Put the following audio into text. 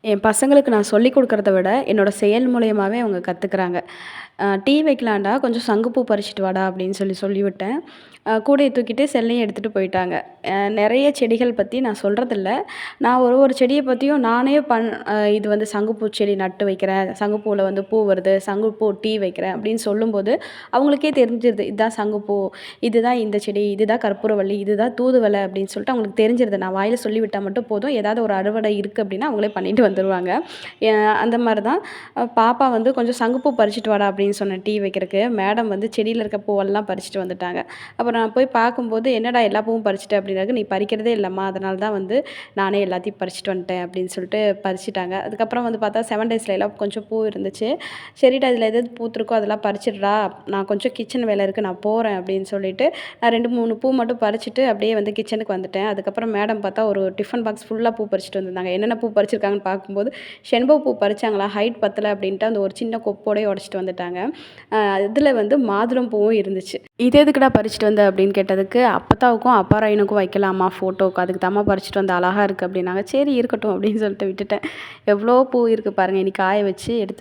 என் பசங்களுக்கு நான் சொல்லிக் குடுக்குறத விட, என்னோட செயல் மூலியமாவே அவங்க கத்துக்கிறாங்க. "டீ வைக்கலான்டா, கொஞ்சம் சங்குப்பூ பறிச்சுட்டு வாடா" அப்படின்னு சொல்லிவிட்டேன். கூடைய தூக்கிட்டு செல்லையும் எடுத்துட்டு போயிட்டாங்க. நெறைய செடிகள் பத்தி நான் சொல்றதில்ல. நான் ஒரு ஒரு செடிய பத்தியும் நானே இது வந்து சங்குப்பூ செடி நட்டு வைக்கிறேன். சங்குப்பூல வந்து பூ வருது. சங்குப்பூ டீ வைக்கிறேன் அப்படின்னு சொல்லும்போது, அவங்களுக்கே தெரிஞ்சிருது. இதுதான் சங்குப்பூ, இதுதான் இந்த செடி, இதுதான் கற்பூரவள்ளி, இதுதான் தூதுவளை அப்படின்னு சொல்லிட்டு அவங்களுக்கு தெரிஞ்சிருது. நான் வாயில சொல்லிவிட்டா மட்டும் போதும். ஏதாவது ஒரு அறுவடை இருக்கு அப்படின்னா, அவங்களே பண்ணிட்டு வந்துருவாங்க. எ அந்த மாரி தான் பாப்பா வந்து "கொஞ்சம் சங்குப்பூ பறிச்சுட்டு வாடா" அப்படின்னு சொன்னேன் டீ வைக்கிறக்கு. மேடம் வந்து செடியில இருக்க பூவெல்லாம் பறிச்சுட்டு வந்துட்டாங்க. அப்புறம் நான் போய் பார்க்கும்போது, "என்னடா எல்லா பூவும் பறிச்சுட்ட?" அப்படின்னாங்க. "நீ பறிக்கிறதே இல்லம்மா. அதனால தான் வந்து நானே எல்லாத்தையும் பறிச்சுட்டு வந்துட்டேன்" அப்படின்னு சொல்லிட்டு பறிச்சுட்டாங்க. அதுக்கப்புறம் வந்து பார்த்தா 7 டேஸ்ல எல்லாம் கொஞ்சம் பூ இருந்துச்சு. "சரிடா இதில எது எது பூத்திருக்கோ அதெல்லாம் பறிச்சுடுடா. நான் கொஞ்சம் கிச்சன் வேலை இருக்கு. நான் போறேன்" அப்படின்னு சொல்லிட்டு, நான் 2, 3 பூ மட்டும் பறிச்சுட்டு அப்படியே வந்து கிச்சனுக்கு வந்துட்டேன். அதுக்கப்புறம் மேடம் பார்த்தா ஒரு டிஃபன் பாக்ஸ் ஃபுல்லா பூ பறிச்சுட்டு வந்திருந்தாங்க. என்னென்ன பூ பறிச்சிருக்காங்கன்னு பார்க்கும்போது, செண்பக பூ பறிச்சாங்களா, ஹைட் பத்தல அப்படின்ட்டு அந்த ஒரு சின்ன கொப்போடயே உடைச்சிட்டு வந்துட்டாங்க. அ இதில வந்து மாதுளம் பூவும் இருந்துச்சு. "இது எதுக்குடா பறிச்சுட்டு வந்த?" அப்படின்னு கேட்டதுக்கு, "அப்பத்தாவுக்கும், அப்பாராயனுக்கும் வைக்கலாம்மா ஃபோட்டோக்கு. அதுக்கு தாம்மா பறிச்சுட்டு வந்தேன். அழகா இருக்கு" அப்படின்னாங்க. சரி இருக்கட்டும் அப்படின்னு சொல்லிட்டு விட்டுட்டேன். எவ்வளோ பூ இருக்கு பாருங்க. இனி காய வச்சு எடுத்து